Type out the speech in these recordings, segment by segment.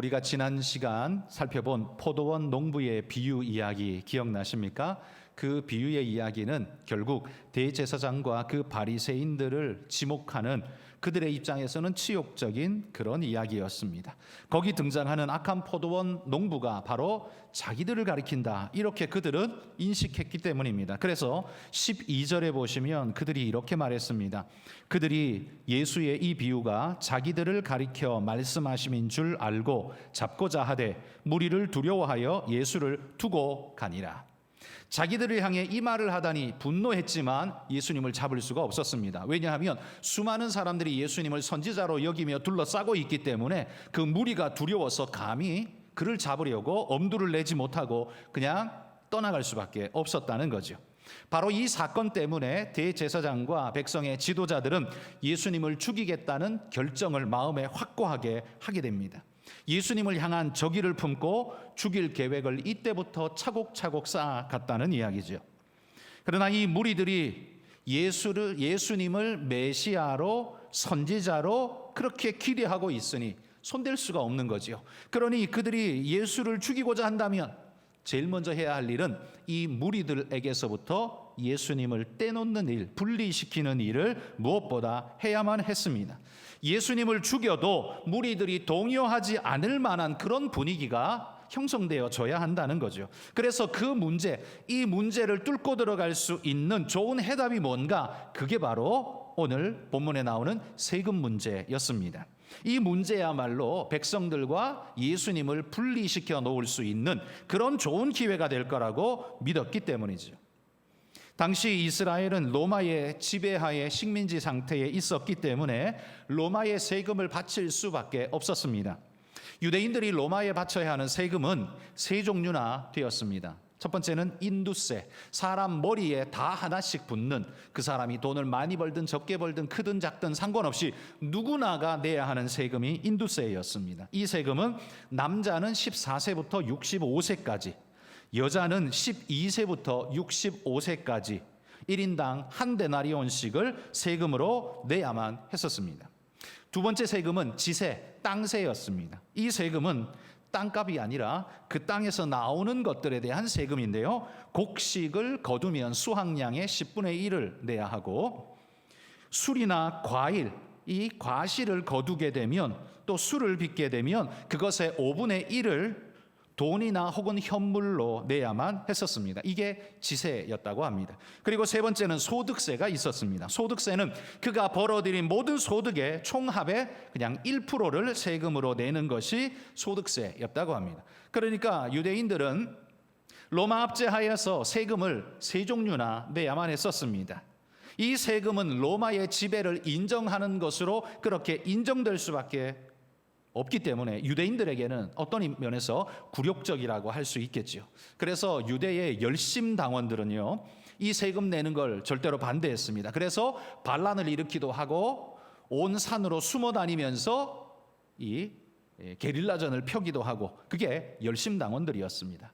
우리가 지난 시간 살펴본 포도원 농부의 비유 이야기 기억나십니까? 그 비유의 이야기는 결국 대제사장과 그 바리새인들을 지목하는 그들의 입장에서는 치욕적인 그런 이야기였습니다. 거기 등장하는 악한 포도원 농부가 바로 자기들을 가리킨다, 이렇게 그들은 인식했기 때문입니다. 그래서 12절에 보시면 그들이 이렇게 말했습니다. 그들이 예수의 이 비유가 자기들을 가리켜 말씀하심인 줄 알고 잡고자 하되 무리를 두려워하여 예수를 두고 가니라. 자기들을 향해 이 말을 하다니 분노했지만 예수님을 잡을 수가 없었습니다. 왜냐하면 수많은 사람들이 예수님을 선지자로 여기며 둘러싸고 있기 때문에 그 무리가 두려워서 감히 그를 잡으려고 엄두를 내지 못하고 그냥 떠나갈 수밖에 없었다는 거죠. 바로 이 사건 때문에 대제사장과 백성의 지도자들은 예수님을 죽이겠다는 결정을 마음에 확고하게 하게 됩니다. 예수님을 향한 적의를 품고 죽일 계획을 이때부터 차곡차곡 쌓아갔다는 이야기죠. 그러나 이 무리들이 예수님을 메시아로 선지자로 그렇게 기대하고 있으니 손댈 수가 없는 거죠. 그러니 그들이 예수를 죽이고자 한다면 제일 먼저 해야 할 일은 이 무리들에게서부터 예수님을 떼놓는 일, 분리시키는 일을 무엇보다 해야만 했습니다. 예수님을 죽여도 무리들이 동요하지 않을 만한 그런 분위기가 형성되어져야 한다는 거죠. 그래서 그 문제, 이 문제를 뚫고 들어갈 수 있는 좋은 해답이 뭔가? 그게 바로 오늘 본문에 나오는 세금 문제였습니다. 이 문제야말로 백성들과 예수님을 분리시켜 놓을 수 있는 그런 좋은 기회가 될 거라고 믿었기 때문이죠. 당시 이스라엘은 로마의 지배하에 식민지 상태에 있었기 때문에 로마의 세금을 바칠 수밖에 없었습니다. 유대인들이 로마에 바쳐야 하는 세금은 세 종류나 되었습니다. 첫 번째는 인두세, 사람 머리에 다 하나씩 붙는, 그 사람이 돈을 많이 벌든 적게 벌든 크든 작든 상관없이 누구나가 내야 하는 세금이 인두세였습니다. 이 세금은 남자는 14세부터 65세까지, 여자는 12세부터 65세까지 1인당 한 데나리온씩을 세금으로 내야만 했었습니다. 두 번째 세금은 지세, 땅세였습니다. 이 세금은 땅값이 아니라 그 땅에서 나오는 것들에 대한 세금인데요, 곡식을 거두면 수확량의 10분의 1을 내야 하고, 술이나 과일, 이 과실을 거두게 되면, 또 술을 빚게 되면 그것의 5분의 1을 돈이나 혹은 현물로 내야만 했었습니다. 이게 지세였다고 합니다. 그리고 세 번째는 소득세가 있었습니다. 소득세는 그가 벌어들인 모든 소득의 총합의 그냥 1%를 세금으로 내는 것이 소득세였다고 합니다. 그러니까 유대인들은 로마 압제하에서 세금을 세 종류나 내야만 했었습니다. 이 세금은 로마의 지배를 인정하는 것으로 그렇게 인정될 수밖에 없기 때문에 유대인들에게는 어떤 면에서 굴욕적이라고 할 수 있겠죠. 그래서 유대의 열심당원들은요, 이 세금 내는 걸 절대로 반대했습니다. 그래서 반란을 일으키기도 하고 온 산으로 숨어 다니면서 이 게릴라전을 펴기도 하고, 그게 열심당원들이었습니다.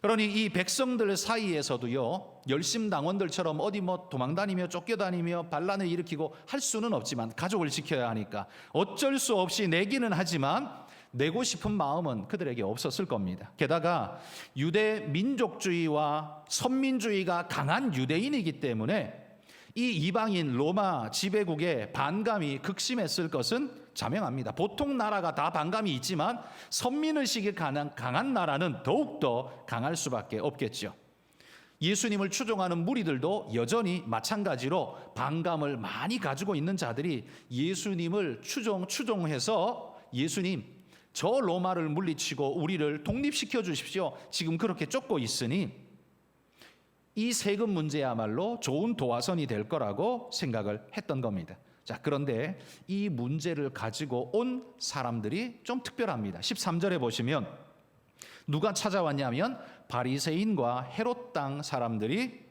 그러니 이 백성들 사이에서도요, 열심당원들처럼 어디 도망다니며 쫓겨다니며 반란을 일으키고 할 수는 없지만 가족을 지켜야 하니까 어쩔 수 없이 내기는 하지만 내고 싶은 마음은 그들에게 없었을 겁니다. 게다가 유대 민족주의와 선민주의가 강한 유대인이기 때문에 이 이방인 로마 지배국의 반감이 극심했을 것은 자명합니다. 보통 나라가 다 반감이 있지만 선민의식이 강한 나라는 더욱더 강할 수밖에 없겠죠. 예수님을 추종하는 무리들도 여전히 마찬가지로 반감을 많이 가지고 있는 자들이 예수님을 추종해서 예수님, 저 로마를 물리치고 우리를 독립시켜 주십시오, 지금 그렇게 쫓고 있으니 이 세금 문제야말로 좋은 도화선이 될 거라고 생각을 했던 겁니다. 자, 그런데 이 문제를 가지고 온 사람들이 좀 특별합니다. 13절에 보시면 누가 찾아왔냐면 바리새인과 헤롯 땅 사람들이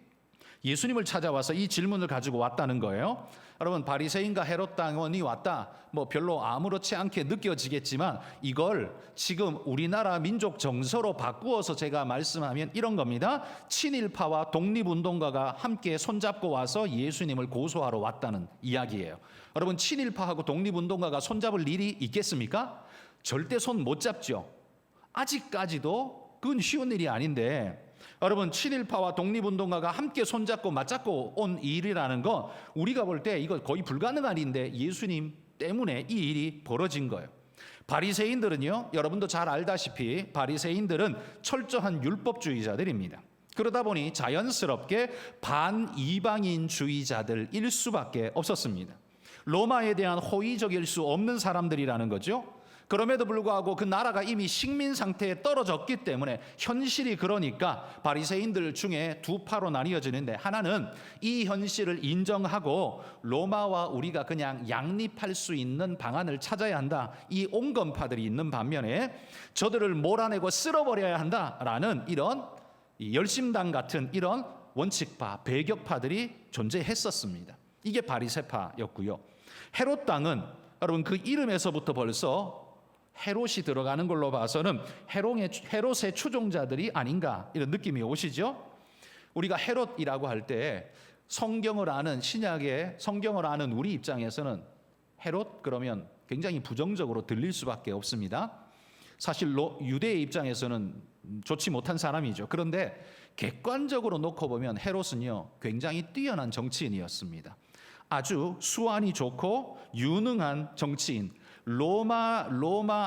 예수님을 찾아와서 이 질문을 가지고 왔다는 거예요. 여러분, 바리새인과 헤롯 당원이 왔다, 별로 아무렇지 않게 느껴지겠지만 이걸 지금 우리나라 민족 정서로 바꾸어서 제가 말씀하면 이런 겁니다. 친일파와 독립운동가가 함께 손잡고 와서 예수님을 고소하러 왔다는 이야기예요. 여러분, 친일파하고 독립운동가가 손잡을 일이 있겠습니까? 절대 손 못 잡죠. 아직까지도 그건 쉬운 일이 아닌데, 여러분 7.18와 독립운동가가 함께 손잡고 맞잡고 온 일이라는 건 우리가 볼 때 이거 거의 불가능한 일인데 예수님 때문에 이 일이 벌어진 거예요. 바리새인들은요, 여러분도 잘 알다시피 바리새인들은 철저한 율법주의자들입니다. 그러다 보니 자연스럽게 반이방인주의자들일 수밖에 없었습니다. 로마에 대한 호의적일 수 없는 사람들이라는 거죠. 그럼에도 불구하고 그 나라가 이미 식민 상태에 떨어졌기 때문에 현실이 그러니까 바리새인들 중에 두 파로 나뉘어지는데, 하나는 이 현실을 인정하고 로마와 우리가 그냥 양립할 수 있는 방안을 찾아야 한다, 이 온건파들이 있는 반면에 저들을 몰아내고 쓸어버려야 한다라는 이런 열심당 같은 이런 원칙파, 배격파들이 존재했었습니다. 이게 바리새파였고요. 헤롯 당은 여러분 그 이름에서부터 벌써 헤롯이 들어가는 걸로 봐서는 헤롯의 추종자들이 아닌가 이런 느낌이 오시죠? 우리가 헤롯이라고 할 때 성경을 아는, 신약의 성경을 아는 우리 입장에서는 헤롯 그러면 굉장히 부정적으로 들릴 수밖에 없습니다. 사실 유대의 입장에서는 좋지 못한 사람이죠. 그런데 객관적으로 놓고 보면 헤롯은요, 굉장히 뛰어난 정치인이었습니다. 아주 수완이 좋고 유능한 정치인, 로마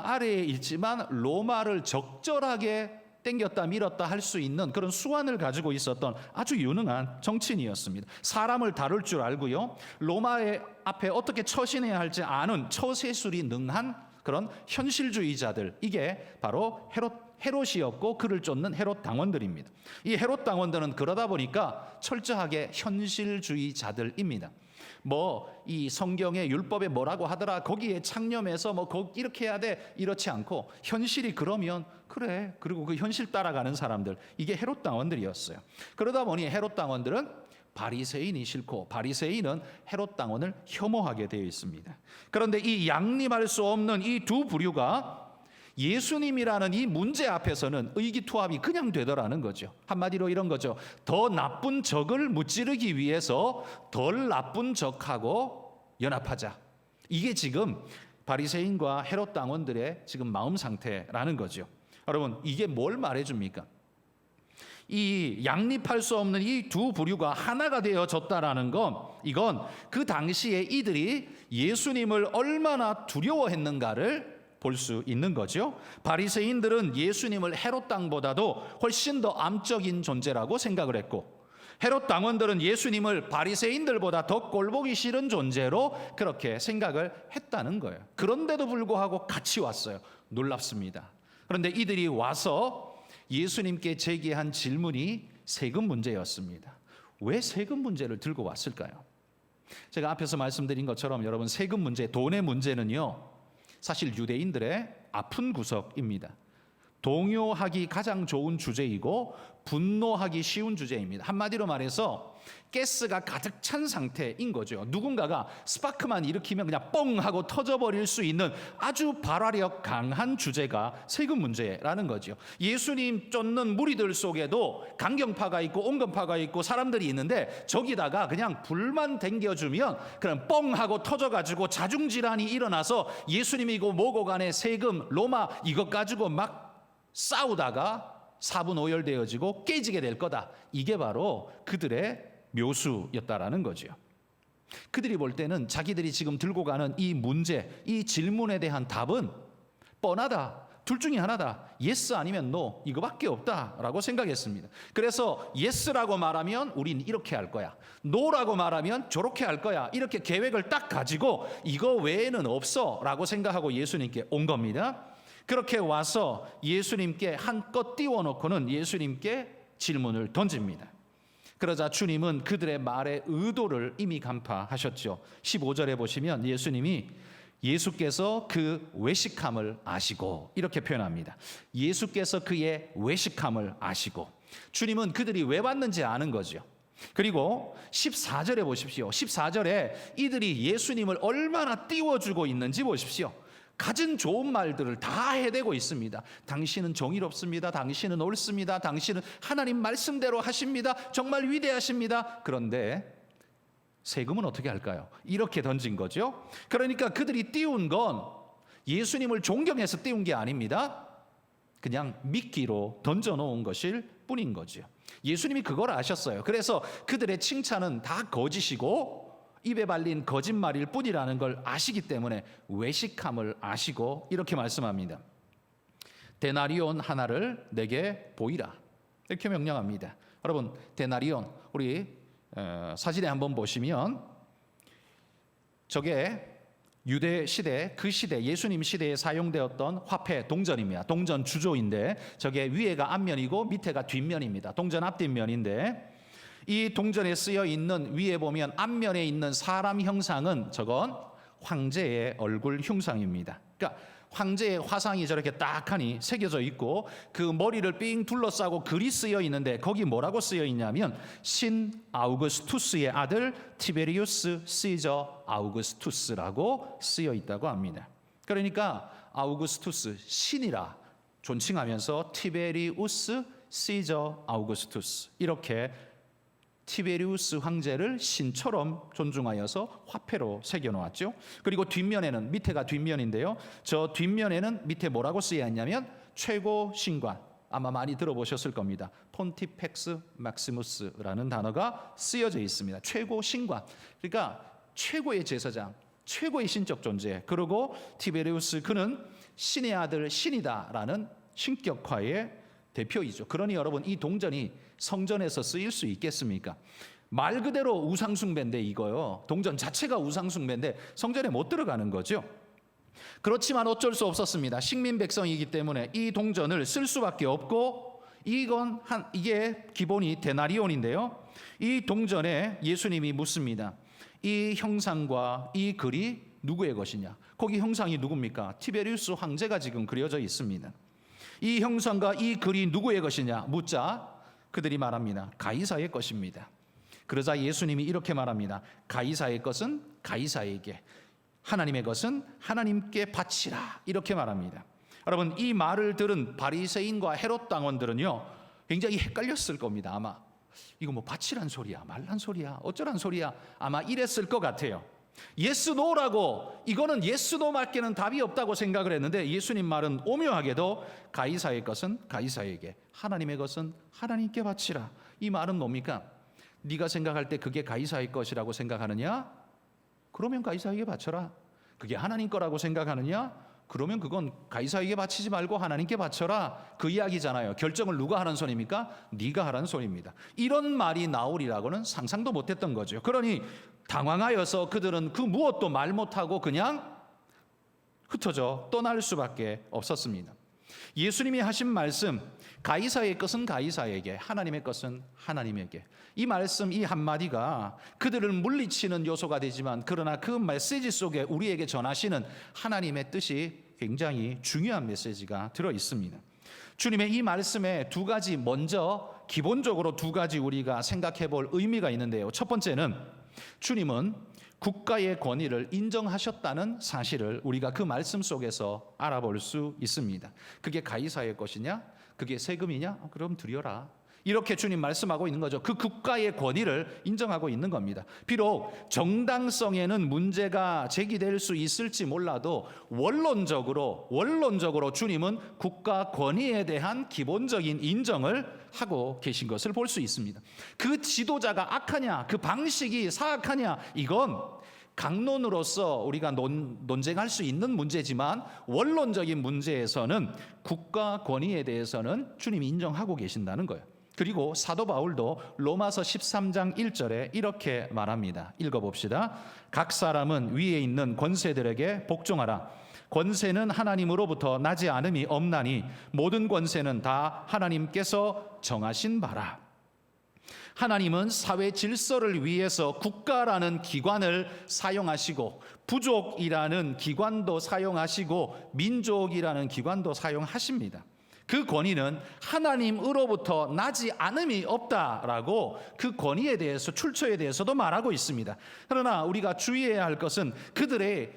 아래에 있지만 로마를 적절하게 땡겼다 밀었다 할 수 있는 그런 수완을 가지고 있었던 아주 유능한 정치인이었습니다. 사람을 다룰 줄 알고요, 로마의 앞에 어떻게 처신해야 할지 아는 처세술이 능한 그런 현실주의자들, 이게 바로 헤롯이었고 그를 쫓는 헤롯 당원들입니다. 이 헤롯 당원들은 그러다 보니까 철저하게 현실주의자들입니다. 이 성경의 율법에 뭐라고 하더라, 거기에 창념해서 이렇게 해야 돼, 이렇지 않고 현실이 그러면 그래, 그리고 그 현실 따라가는 사람들, 이게 헤롯 당원들이었어요. 그러다 보니 헤롯 당원들은 바리새인이 싫고 바리새인은 헤롯 당원을 혐오하게 되어 있습니다. 그런데 이 양립할 수 없는 이 두 부류가 예수님이라는 이 문제 앞에서는 의기투합이 그냥 되더라는 거죠. 한마디로 이런 거죠. 더 나쁜 적을 무찌르기 위해서 덜 나쁜 적하고 연합하자. 이게 지금 바리새인과 헤롯 당원들의 지금 마음 상태라는 거죠. 여러분, 이게 뭘 말해줍니까? 이 양립할 수 없는 이 두 부류가 하나가 되어졌다라는 건, 이건 그 당시에 이들이 예수님을 얼마나 두려워했는가를 볼 수 있는 거죠. 바리새인들은 예수님을 헤롯 당보다도 훨씬 더 암적인 존재라고 생각을 했고, 헤롯 당원들은 예수님을 바리새인들보다 더 꼴보기 싫은 존재로 그렇게 생각을 했다는 거예요. 그런데도 불구하고 같이 왔어요. 놀랍습니다. 그런데 이들이 와서 예수님께 제기한 질문이 세금 문제였습니다. 왜 세금 문제를 들고 왔을까요? 제가 앞에서 말씀드린 것처럼 여러분, 세금 문제, 돈의 문제는요, 사실 유대인들의 아픈 구석입니다. 동요하기 가장 좋은 주제이고 분노하기 쉬운 주제입니다. 한마디로 말해서 가스가 가득 찬 상태인 거죠. 누군가가 스파크만 일으키면 그냥 뻥 하고 터져버릴 수 있는 아주 발화력 강한 주제가 세금 문제라는 거죠. 예수님 쫓는 무리들 속에도 강경파가 있고 온건파가 있고 사람들이 있는데, 저기다가 그냥 불만 댕겨주면 그냥 뻥 하고 터져가지고 자중질환이 일어나서 예수님이고 뭐고 간에 세금, 로마 이것 가지고 막 싸우다가 사분오열되어지고 깨지게 될 거다. 이게 바로 그들의 묘수였다라는 거죠. 그들이 볼 때는 자기들이 지금 들고 가는 이 문제, 이 질문에 대한 답은 뻔하다. 둘 중에 하나다. 예스 아니면 노, 이거밖에 없다라고 생각했습니다. 그래서 예스라고 말하면 우린 이렇게 할 거야, 노라고 말하면 저렇게 할 거야, 이렇게 계획을 딱 가지고 이거 외에는 없어라고 생각하고 예수님께 온 겁니다. 그렇게 와서 예수님께 한껏 띄워놓고는 예수님께 질문을 던집니다. 그러자 주님은 그들의 말의 의도를 이미 간파하셨죠. 15절에 보시면 예수께서 그 외식함을 아시고, 이렇게 표현합니다. 예수께서 그의 외식함을 아시고, 주님은 그들이 왜 왔는지 아는 거죠. 그리고 14절에 보십시오. 14절에 이들이 예수님을 얼마나 띄워주고 있는지 보십시오. 가진 좋은 말들을 다 해대고 있습니다. 당신은 정의롭습니다. 당신은 옳습니다. 당신은 하나님 말씀대로 하십니다. 정말 위대하십니다. 그런데 세금은 어떻게 할까요? 이렇게 던진 거죠. 그러니까 그들이 띄운 건 예수님을 존경해서 띄운 게 아닙니다. 그냥 미끼로 던져놓은 것일 뿐인 거죠. 예수님이 그걸 아셨어요. 그래서 그들의 칭찬은 다 거짓이고 입에 발린 거짓말일 뿐이라는 걸 아시기 때문에 외식함을 아시고 이렇게 말씀합니다. 데나리온 하나를 내게 보이라, 이렇게 명령합니다. 여러분, 데나리온, 우리 사진에 한번 보시면 저게 유대 시대, 그 시대, 예수님 시대에 사용되었던 화폐 동전입니다. 동전 주조인데 저게 위에가 앞면이고 밑에가 뒷면입니다. 동전 앞뒷면인데 이 동전에 쓰여 있는, 위에 보면 앞면에 있는 사람 형상은 저건 황제의 얼굴 흉상입니다. 그러니까 황제의 화상이 저렇게 딱하니 새겨져 있고 그 머리를 삥 둘러싸고 글이 쓰여 있는데 거기 뭐라고 쓰여 있냐면 신 아우구스투스의 아들 티베리우스 시저 아우구스투스라고 쓰여 있다고 합니다. 그러니까 아우구스투스, 신이라 존칭하면서 티베리우스 시저 아우구스투스, 이렇게 티베리우스 황제를 신처럼 존중하여서 화폐로 새겨놓았죠. 그리고 뒷면에는, 밑에가 뒷면인데요, 저 뒷면에는 밑에 뭐라고 쓰여 있냐면 최고 신관, 아마 많이 들어보셨을 겁니다. 폰티펙스 막시무스라는 단어가 쓰여져 있습니다. 최고 신관, 그러니까 최고의 제사장, 최고의 신적 존재. 그리고 티베리우스, 그는 신의 아들, 신이다라는 신격화의 대표이죠. 그러니 여러분, 이 동전이 성전에서 쓰일 수 있겠습니까? 말 그대로 우상숭배인데, 이거요, 동전 자체가 우상숭배인데 성전에 못 들어가는 거죠. 그렇지만 어쩔 수 없었습니다. 식민 백성이기 때문에 이 동전을 쓸 수밖에 없고, 이게 기본이 데나리온인데요, 이 동전에 예수님이 묻습니다. 이 형상과 이 글이 누구의 것이냐? 거기 형상이 누굽니까? 티베리우스 황제가 지금 그려져 있습니다. 이 형상과 이 글이 누구의 것이냐 묻자 그들이 말합니다. 가이사의 것입니다. 그러자 예수님이 이렇게 말합니다. 가이사의 것은 가이사에게, 하나님의 것은 하나님께 바치라, 이렇게 말합니다. 여러분, 이 말을 들은 바리새인과 헤롯 당원들은요 굉장히 헷갈렸을 겁니다. 아마 이거 뭐 바치란 소리야, 말란 소리야, 어쩌란 소리야, 아마 이랬을 것 같아요. 예스 노라고, 이거는 예스 노밖에는 답이 없다고 생각을 했는데 예수님 말은 오묘하게도 가이사의 것은 가이사에게, 하나님의 것은 하나님께 바치라. 이 말은 뭡니까? 네가 생각할 때 그게 가이사의 것이라고 생각하느냐? 그러면 가이사에게 바쳐라. 그게 하나님 거라고 생각하느냐? 그러면 그건 가이사에게 바치지 말고 하나님께 바쳐라. 그 이야기잖아요. 결정을 누가 하는 손입니까? 네가 하라는 손입니다. 이런 말이 나오리라고는 상상도 못했던 거죠. 그러니 당황하여서 그들은 그 무엇도 말 못하고 그냥 흩어져 떠날 수밖에 없었습니다. 예수님이 하신 말씀, 가이사의 것은 가이사에게, 하나님의 것은 하나님에게, 이 말씀, 이 한마디가 그들을 물리치는 요소가 되지만 그러나 그 메시지 속에 우리에게 전하시는 하나님의 뜻이 굉장히 중요한 메시지가 들어 있습니다. 주님의 이 말씀에 두 가지, 먼저 기본적으로 두 가지 우리가 생각해 볼 의미가 있는데요. 첫 번째는 주님은 국가의 권위를 인정하셨다는 사실을 우리가 그 말씀 속에서 알아볼 수 있습니다. 그게 가이사의 것이냐? 그게 세금이냐? 그럼 드려라. 이렇게 주님 말씀하고 있는 거죠. 그 국가의 권위를 인정하고 있는 겁니다. 비록 정당성에는 문제가 제기될 수 있을지 몰라도 원론적으로 주님은 국가 권위에 대한 기본적인 인정을 하고 계신 것을 볼 수 있습니다. 그 지도자가 악하냐, 그 방식이 사악하냐, 이건 강론으로서 우리가 논쟁할 수 있는 문제지만 원론적인 문제에서는 국가 권위에 대해서는 주님이 인정하고 계신다는 거예요. 그리고 사도 바울도 로마서 13장 1절에 이렇게 말합니다. 읽어봅시다. 각 사람은 위에 있는 권세들에게 복종하라. 권세는 하나님으로부터 나지 않음이 없나니 모든 권세는 다 하나님께서 정하신 바라. 하나님은 사회 질서를 위해서 국가라는 기관을 사용하시고 부족이라는 기관도 사용하시고 민족이라는 기관도 사용하십니다. 그 권위는 하나님으로부터 나지 않음이 없다라고 그 권위에 대해서, 출처에 대해서도 말하고 있습니다. 그러나 우리가 주의해야 할 것은 그들의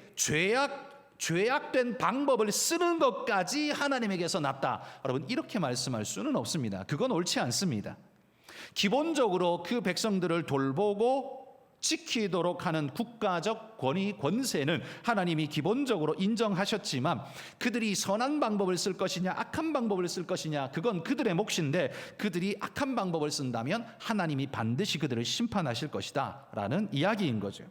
죄악된 방법을 쓰는 것까지 하나님에게서 났다, 여러분 이렇게 말씀할 수는 없습니다. 그건 옳지 않습니다. 기본적으로 그 백성들을 돌보고 지키도록 하는 국가적 권위, 권세는 하나님이 기본적으로 인정하셨지만 그들이 선한 방법을 쓸 것이냐 악한 방법을 쓸 것이냐 그건 그들의 몫인데 그들이 악한 방법을 쓴다면 하나님이 반드시 그들을 심판하실 것이다 라는 이야기인 거죠.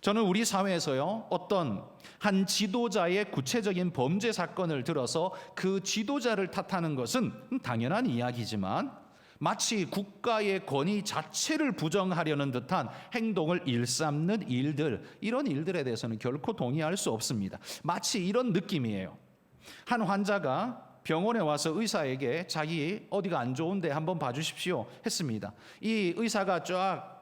저는 우리 사회에서요, 어떤 한 지도자의 구체적인 범죄 사건을 들어서 그 지도자를 탓하는 것은 당연한 이야기지만 마치 국가의 권위 자체를 부정하려는 듯한 행동을 일삼는 일들, 이런 일들에 대해서는 결코 동의할 수 없습니다. 마치 이런 느낌이에요. 한 환자가 병원에 와서 의사에게 자기 어디가 안 좋은데 한번 봐주십시오 했습니다. 이 의사가 쫙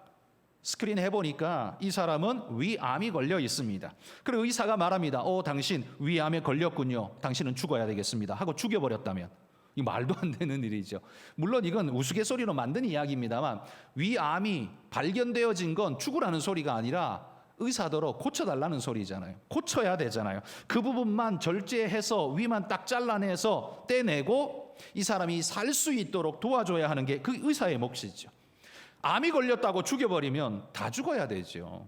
스크린 해보니까 이 사람은 위암이 걸려 있습니다. 그리고 의사가 말합니다. 당신 위암에 걸렸군요. 당신은 죽어야 되겠습니다 하고 죽여버렸다면 이 말도 안 되는 일이죠. 물론 이건 우스갯소리로 만든 이야기입니다만 위암이 발견되어진 건 죽으라는 소리가 아니라 의사더러 고쳐달라는 소리잖아요. 고쳐야 되잖아요. 그 부분만 절제해서 위만 딱 잘라내서 떼내고 이 사람이 살 수 있도록 도와줘야 하는 게 그 의사의 몫이죠. 암이 걸렸다고 죽여버리면 다 죽어야 되죠.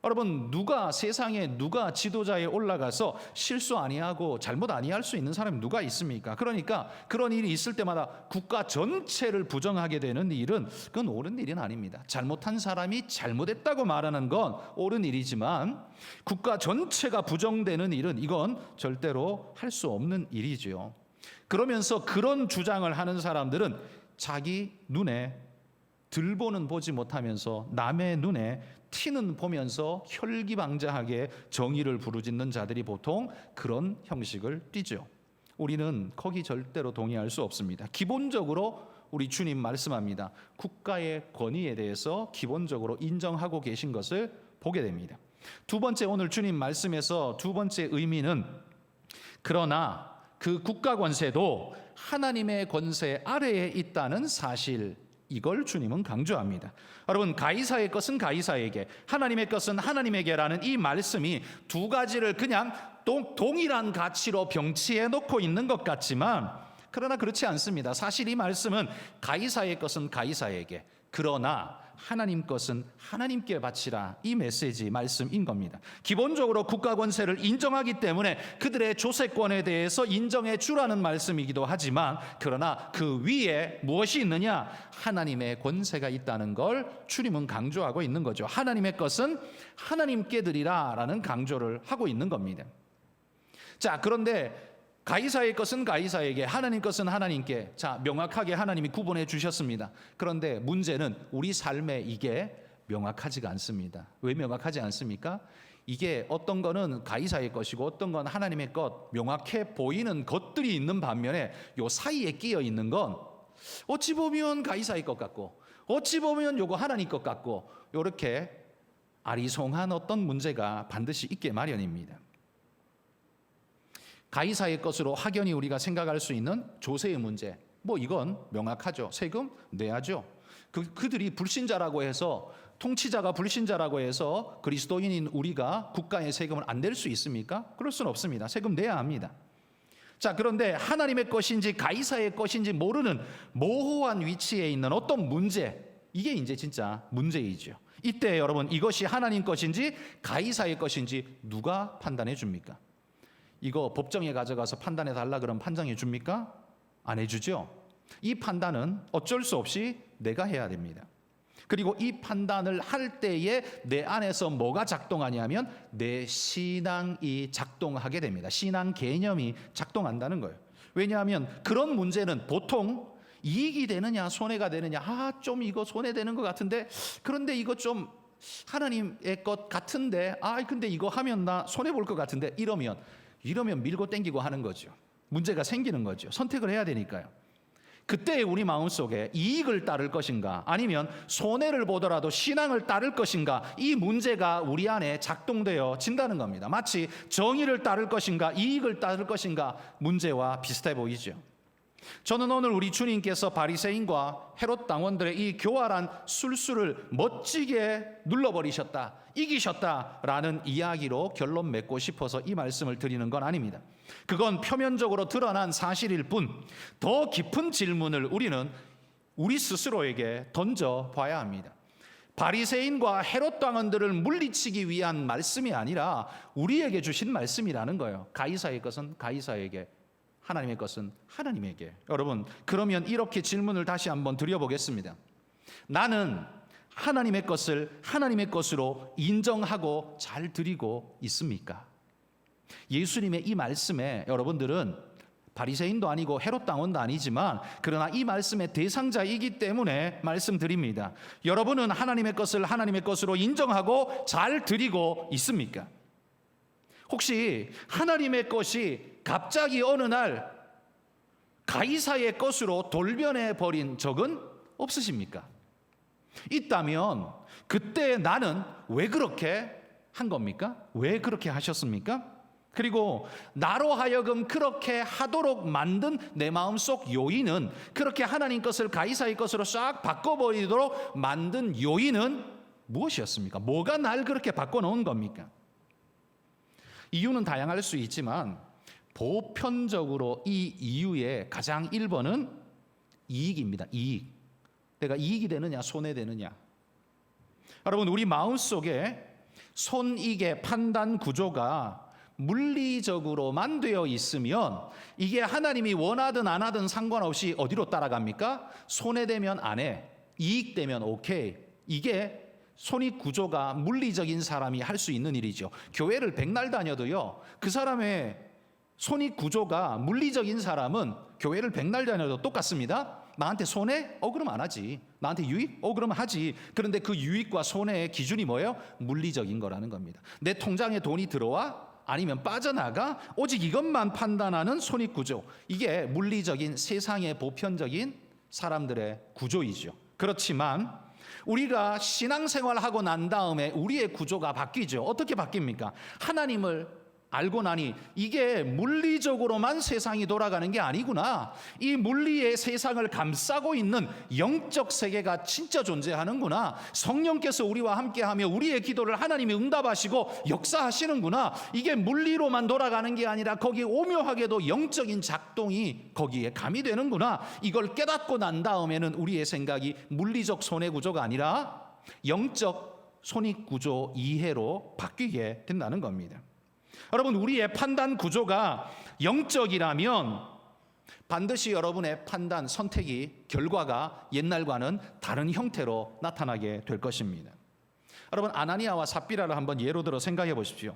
여러분, 세상에 누가 지도자에 올라가서 실수 아니하고 잘못 아니할 수 있는 사람이 누가 있습니까? 그러니까 그런 일이 있을 때마다 국가 전체를 부정하게 되는 일은 그건 옳은 일은 아닙니다. 잘못한 사람이 잘못했다고 말하는 건 옳은 일이지만 국가 전체가 부정되는 일은 이건 절대로 할 수 없는 일이죠. 그러면서 그런 주장을 하는 사람들은 자기 눈에 들보는 보지 못하면서 남의 눈에 티는 보면서 혈기방자하게 정의를 부르짖는 자들이 보통 그런 형식을 띠죠. 우리는 거기 절대로 동의할 수 없습니다. 기본적으로 우리 주님 말씀합니다. 국가의 권위에 대해서 기본적으로 인정하고 계신 것을 보게 됩니다. 두 번째, 오늘 주님 말씀에서 두 번째 의미는 그러나 그 국가 권세도 하나님의 권세 아래에 있다는 사실, 이걸 주님은 강조합니다. 여러분, 가이사의 것은 가이사에게, 하나님의 것은 하나님에게라는 이 말씀이 두 가지를 그냥 동일한 가치로 병치해 놓고 있는 것 같지만 그러나 그렇지 않습니다. 사실 이 말씀은 가이사의 것은 가이사에게, 그러나 하나님 것은 하나님께 바치라, 이 메시지 말씀인 겁니다. 기본적으로 국가 권세를 인정하기 때문에 그들의 조세권에 대해서 인정해 주라는 말씀이기도 하지만 그러나 그 위에 무엇이 있느냐? 하나님의 권세가 있다는 걸 주님은 강조하고 있는 거죠. 하나님의 것은 하나님께 드리라 라는 강조를 하고 있는 겁니다. 자, 그런데 가이사의 것은 가이사에게, 하나님 것은 하나님께, 자, 명확하게 하나님이 구분해 주셨습니다. 그런데 문제는 우리 삶에 이게 명확하지가 않습니다. 왜 명확하지 않습니까? 이게 어떤 거는 가이사의 것이고 어떤 건 하나님의 것, 명확해 보이는 것들이 있는 반면에 요 사이에 끼어 있는 건 어찌 보면 가이사의 것 같고 어찌 보면 요거 하나님 것 같고, 요렇게 아리송한 어떤 문제가 반드시 있게 마련입니다. 가이사의 것으로 확연히 우리가 생각할 수 있는 조세의 문제, 이건 명확하죠. 세금 내야죠. 그들이 불신자라고 해서, 통치자가 불신자라고 해서 그리스도인인 우리가 국가의 세금을 안 낼 수 있습니까? 그럴 수는 없습니다. 세금 내야 합니다. 자, 그런데 하나님의 것인지 가이사의 것인지 모르는 모호한 위치에 있는 어떤 문제, 이게 이제 진짜 문제이죠. 이때 여러분, 이것이 하나님 것인지 가이사의 것인지 누가 판단해 줍니까? 이거 법정에 가져가서 판단해 달라 그러면 판정해 줍니까? 안 해주죠. 이 판단은 어쩔 수 없이 내가 해야 됩니다. 그리고 이 판단을 할 때에 내 안에서 뭐가 작동하냐면 내 신앙이 작동하게 됩니다. 신앙 개념이 작동한다는 거예요. 왜냐하면 그런 문제는 보통 이익이 되느냐 손해가 되느냐, 좀 이거 손해되는 것 같은데, 그런데 이거 좀 하나님의 것 같은데, 근데 이거 하면 나 손해볼 것 같은데, 이러면 밀고 땡기고 하는 거죠. 문제가 생기는 거죠. 선택을 해야 되니까요. 그때 우리 마음속에 이익을 따를 것인가 아니면 손해를 보더라도 신앙을 따를 것인가, 이 문제가 우리 안에 작동되어 진다는 겁니다. 마치 정의를 따를 것인가 이익을 따를 것인가 문제와 비슷해 보이죠. 저는 오늘 우리 주님께서 바리새인과 헤롯 당원들의 이 교활한 술수를 멋지게 눌러버리셨다, 이기셨다라는 이야기로 결론 맺고 싶어서 이 말씀을 드리는 건 아닙니다. 그건 표면적으로 드러난 사실일 뿐 더 깊은 질문을 우리는 우리 스스로에게 던져봐야 합니다. 바리새인과 헤롯 당원들을 물리치기 위한 말씀이 아니라 우리에게 주신 말씀이라는 거예요. 가이사의 것은 가이사에게, 하나님의 것은 하나님에게. 여러분, 그러면 이렇게 질문을 다시 한번 드려보겠습니다. 나는 하나님의 것을 하나님의 것으로 인정하고 잘 드리고 있습니까? 예수님의 이 말씀에 여러분들은 바리새인도 아니고 헤롯 당원도 아니지만 그러나 이 말씀의 대상자이기 때문에 말씀드립니다. 여러분은 하나님의 것을 하나님의 것으로 인정하고 잘 드리고 있습니까? 혹시 하나님의 것이 갑자기 어느 날 가이사의 것으로 돌변해 버린 적은 없으십니까? 있다면 그때 나는 왜 그렇게 한 겁니까? 왜 그렇게 하셨습니까? 그리고 나로 하여금 그렇게 하도록 만든 내 마음속 요인은, 그렇게 하나님 것을 가이사의 것으로 싹 바꿔버리도록 만든 요인은 무엇이었습니까? 뭐가 날 그렇게 바꿔놓은 겁니까? 이유는 다양할 수 있지만 보편적으로 이 이유의 가장 1번은 이익입니다. 이익. 내가 이익이 되느냐 손해되느냐. 여러분, 우리 마음속에 손익의 판단 구조가 물리적으로만 되어 있으면 이게 하나님이 원하든 안 하든 상관없이 어디로 따라갑니까? 손해되면 안 해, 이익되면 오케이. 이게 손익 구조가 물리적인 사람이 할 수 있는 일이죠. 교회를 백날 다녀도요, 그 사람의 손익 구조가 물리적인 사람은 교회를 백날 다녀도 똑같습니다. 나한테 손해? 그럼 안 하지. 나한테 유익? 그러면 하지. 그런데 그 유익과 손해의 기준이 뭐예요? 물리적인 거라는 겁니다. 내 통장에 돈이 들어와? 아니면 빠져나가? 오직 이것만 판단하는 손익구조. 이게 물리적인 세상의 보편적인 사람들의 구조이죠. 그렇지만 우리가 신앙생활하고 난 다음에 우리의 구조가 바뀌죠. 어떻게 바뀝니까? 하나님을 알고 나니 이게 물리적으로만 세상이 돌아가는 게 아니구나. 이 물리의 세상을 감싸고 있는 영적 세계가 진짜 존재하는구나. 성령께서 우리와 함께하며 우리의 기도를 하나님이 응답하시고 역사하시는구나. 이게 물리로만 돌아가는 게 아니라 거기 오묘하게도 영적인 작동이 거기에 가미되는구나. 이걸 깨닫고 난 다음에는 우리의 생각이 물리적 손해구조가 아니라 영적 손익구조 이해로 바뀌게 된다는 겁니다. 여러분, 우리의 판단 구조가 영적이라면 반드시 여러분의 판단, 선택이, 결과가 옛날과는 다른 형태로 나타나게 될 것입니다. 여러분, 아나니아와 삽비라를 한번 예로 들어 생각해 보십시오.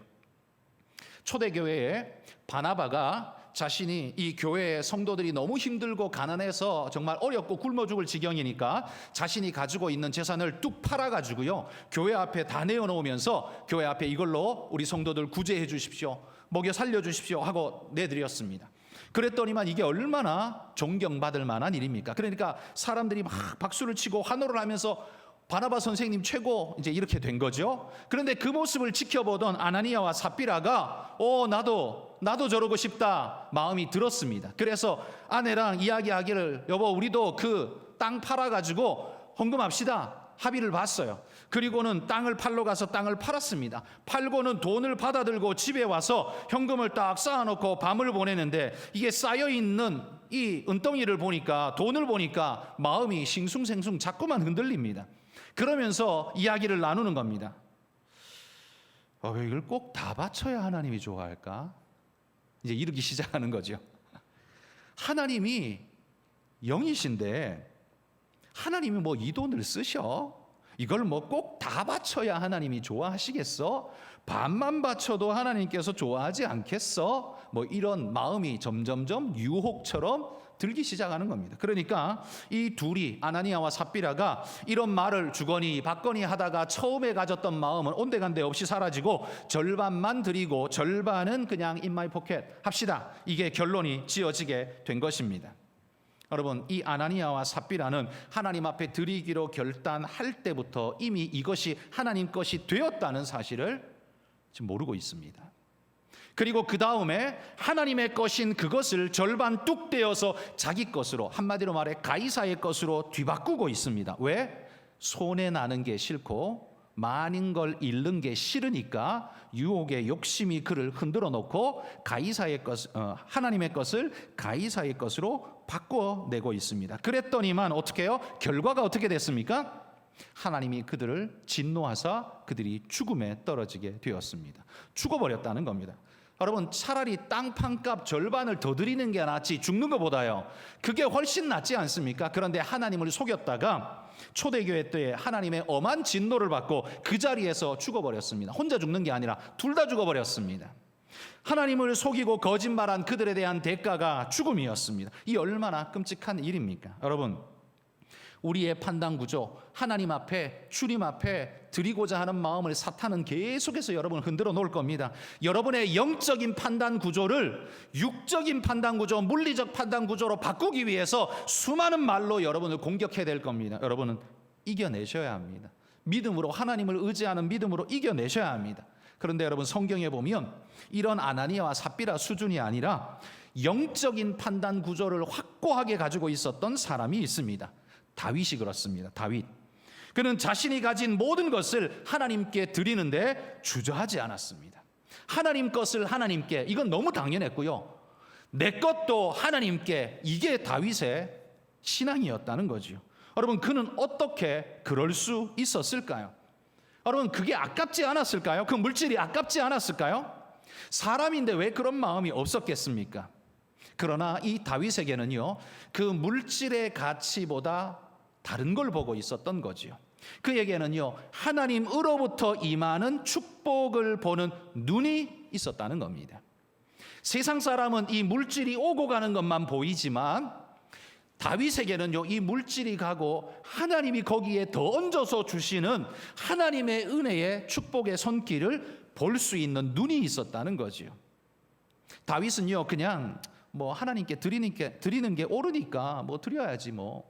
초대교회에 바나바가 자신이 이 교회의 성도들이 너무 힘들고 가난해서 정말 어렵고 굶어 죽을 지경이니까 자신이 가지고 있는 재산을 뚝 팔아가지고요, 교회 앞에 다 내어놓으면서 교회 앞에 이걸로 우리 성도들 구제해 주십시오, 먹여 살려주십시오 하고 내드렸습니다. 그랬더니만 이게 얼마나 존경받을 만한 일입니까? 그러니까 사람들이 막 박수를 치고 환호를 하면서 바나바 선생님 최고, 이제 이렇게 된 거죠. 그런데 그 모습을 지켜보던 아나니아와 삽비라가 나도 저러고 싶다 마음이 들었습니다. 그래서 아내랑 이야기하기를, 여보 우리도 그 땅 팔아가지고 헌금합시다 합의를 봤어요. 그리고는 땅을 팔러 가서 땅을 팔았습니다. 팔고는 돈을 받아들고 집에 와서 현금을 딱 쌓아놓고 밤을 보내는데 이게 쌓여있는 이 은덩이를 보니까, 돈을 보니까 마음이 싱숭생숭 자꾸만 흔들립니다. 그러면서 이야기를 나누는 겁니다. 왜 이걸 꼭 다 바쳐야 하나님이 좋아할까? 이제 이러기 시작하는 거죠. 하나님이 영이신데 하나님이 뭐 이 돈을 쓰셔? 이걸 뭐 꼭 다 바쳐야 하나님이 좋아하시겠어? 반만 바쳐도 하나님께서 좋아하지 않겠어? 뭐 이런 마음이 점점점 유혹처럼 들기 시작하는 겁니다. 그러니까 이 둘이, 아나니아와 삽비라가 이런 말을 주거니 받거니 하다가 처음에 가졌던 마음은 온데간데 없이 사라지고 절반만 드리고 절반은 그냥 in my pocket 합시다. 이게 결론이 지어지게 된 것입니다. 여러분, 이 아나니아와 삽비라는 하나님 앞에 드리기로 결단할 때부터 이미 이것이 하나님 것이 되었다는 사실을 지금 모르고 있습니다. 그리고 그 다음에 하나님의 것인 그것을 절반 뚝 떼어서 자기 것으로, 한마디로 말해 가이사의 것으로 뒤바꾸고 있습니다. 왜? 손해나는 게 싫고 많은 걸 잃는 게 싫으니까 유혹의 욕심이 그를 흔들어 놓고 하나님의 것을 가이사의 것으로 바꿔내고 있습니다. 그랬더니만 어떻게 해요? 결과가 어떻게 됐습니까? 하나님이 그들을 진노하사 그들이 죽음에 떨어지게 되었습니다. 죽어버렸다는 겁니다. 여러분, 차라리 땅판값 절반을 더 드리는 게 낫지 죽는 것보다요, 그게 훨씬 낫지 않습니까? 그런데 하나님을 속였다가 초대교회 때에 하나님의 엄한 진노를 받고 그 자리에서 죽어버렸습니다. 혼자 죽는 게 아니라 둘 다 죽어버렸습니다. 하나님을 속이고 거짓말한 그들에 대한 대가가 죽음이었습니다. 이 얼마나 끔찍한 일입니까? 여러분, 우리의 판단 구조, 하나님 앞에, 주님 앞에 드리고자 하는 마음을 사탄은 계속해서 여러분을 흔들어 놓을 겁니다. 여러분의 영적인 판단 구조를 육적인 판단 구조, 물리적 판단 구조로 바꾸기 위해서 수많은 말로 여러분을 공격해야 될 겁니다. 여러분은 이겨내셔야 합니다. 믿음으로, 하나님을 의지하는 믿음으로 이겨내셔야 합니다. 그런데 여러분, 성경에 보면 이런 아나니아와 삽비라 수준이 아니라 영적인 판단 구조를 확고하게 가지고 있었던 사람이 있습니다. 다윗이 그렇습니다. 다윗. 그는 자신이 가진 모든 것을 하나님께 드리는데 주저하지 않았습니다. 하나님 것을 하나님께, 이건 너무 당연했고요. 내 것도 하나님께, 이게 다윗의 신앙이었다는 거죠. 여러분, 그는 어떻게 그럴 수 있었을까요? 여러분, 그게 아깝지 않았을까요? 그 물질이 아깝지 않았을까요? 사람인데 왜 그런 마음이 없었겠습니까? 그러나 이 다윗에게는요, 그 물질의 가치보다 다른 걸 보고 있었던 거지요. 그에게는요, 하나님으로부터 임하는 축복을 보는 눈이 있었다는 겁니다. 세상 사람은 이 물질이 오고 가는 것만 보이지만 다윗에게는요, 이 물질이 가고 하나님이 거기에 더 얹어서 주시는 하나님의 은혜의 축복의 손길을 볼 수 있는 눈이 있었다는 거지요. 다윗은요, 그냥 뭐 하나님께 드리는 게 옳으니까 뭐 드려야지, 뭐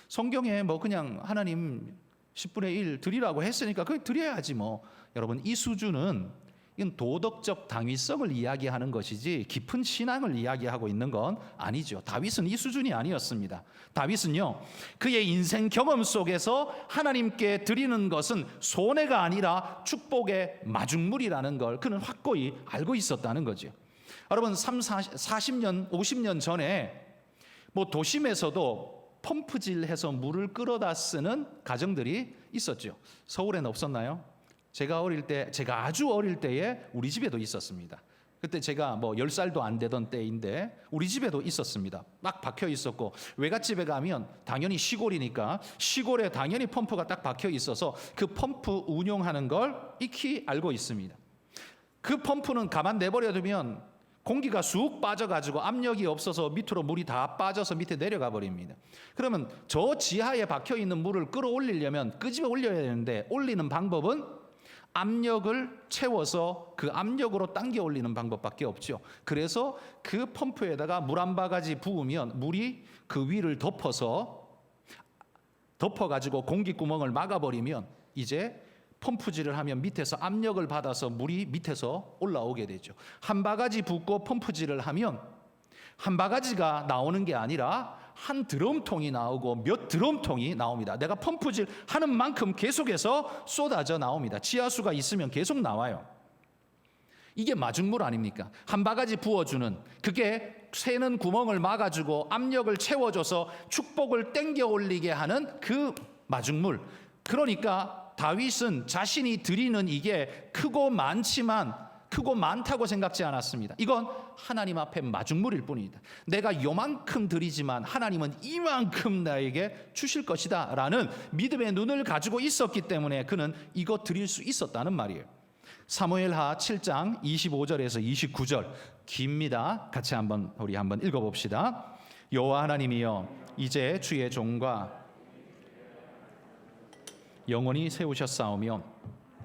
성경에 뭐 그냥 하나님 10분의 1 드리라고 했으니까 그걸 드려야지 뭐. 여러분, 이 수준은 이건 도덕적 당위성을 이야기하는 것이지 깊은 신앙을 이야기하고 있는 건 아니죠. 다윗은 이 수준이 아니었습니다. 다윗은요, 그의 인생 경험 속에서 하나님께 드리는 것은 손해가 아니라 축복의 마중물이라는 걸 그는 확고히 알고 있었다는 거죠. 여러분, 40년, 50년 전에 뭐 도심에서도 펌프질해서 물을 끌어다 쓰는 가정들이 있었죠. 서울에는 없었나요? 제가 아주 어릴 때에 우리 집에도 있었습니다. 그때 제가 뭐 10살도 안 되던 때인데 우리 집에도 있었습니다. 딱 박혀 있었고, 외갓집에 가면 당연히 시골이니까 시골에 당연히 펌프가 딱 박혀 있어서 그 펌프 운용하는 걸 익히 알고 있습니다. 그 펌프는 가만 내버려 두면 공기가 쑥 빠져가지고 압력이 없어서 밑으로 물이 다 빠져서 밑에 내려가 버립니다. 그러면 저 지하에 박혀있는 물을 끌어올리려면 끄집어 올려야 되는데, 올리는 방법은 압력을 채워서 그 압력으로 당겨 올리는 방법밖에 없죠. 그래서 그 펌프에다가 물 한 바가지 부으면 물이 그 위를 덮어가지고 공기구멍을 막아버리면 이제 펌프질을 하면 밑에서 압력을 받아서 물이 밑에서 올라오게 되죠. 한 바가지 붓고 펌프질을 하면 한 바가지가 나오는 게 아니라 한 드럼통이 나오고 몇 드럼통이 나옵니다. 내가 펌프질 하는 만큼 계속해서 쏟아져 나옵니다. 지하수가 있으면 계속 나와요. 이게 마중물 아닙니까? 한 바가지 부어주는, 그게 새는 구멍을 막아주고 압력을 채워줘서 축복을 땡겨 올리게 하는 그 마중물. 그러니까 다윗은 자신이 드리는 이게 크고 많다고 생각지 않았습니다. 이건 하나님 앞에 마중물일 뿐이다. 내가 요만큼 드리지만 하나님은 이만큼 나에게 주실 것이다 라는 믿음의 눈을 가지고 있었기 때문에 그는 이거 드릴 수 있었다는 말이에요. 사무엘하 7장 25절에서 29절 깁니다. 같이 우리 한번 읽어봅시다. 여호와 하나님이여, 이제 주의 종과 영원히 세우셨사오며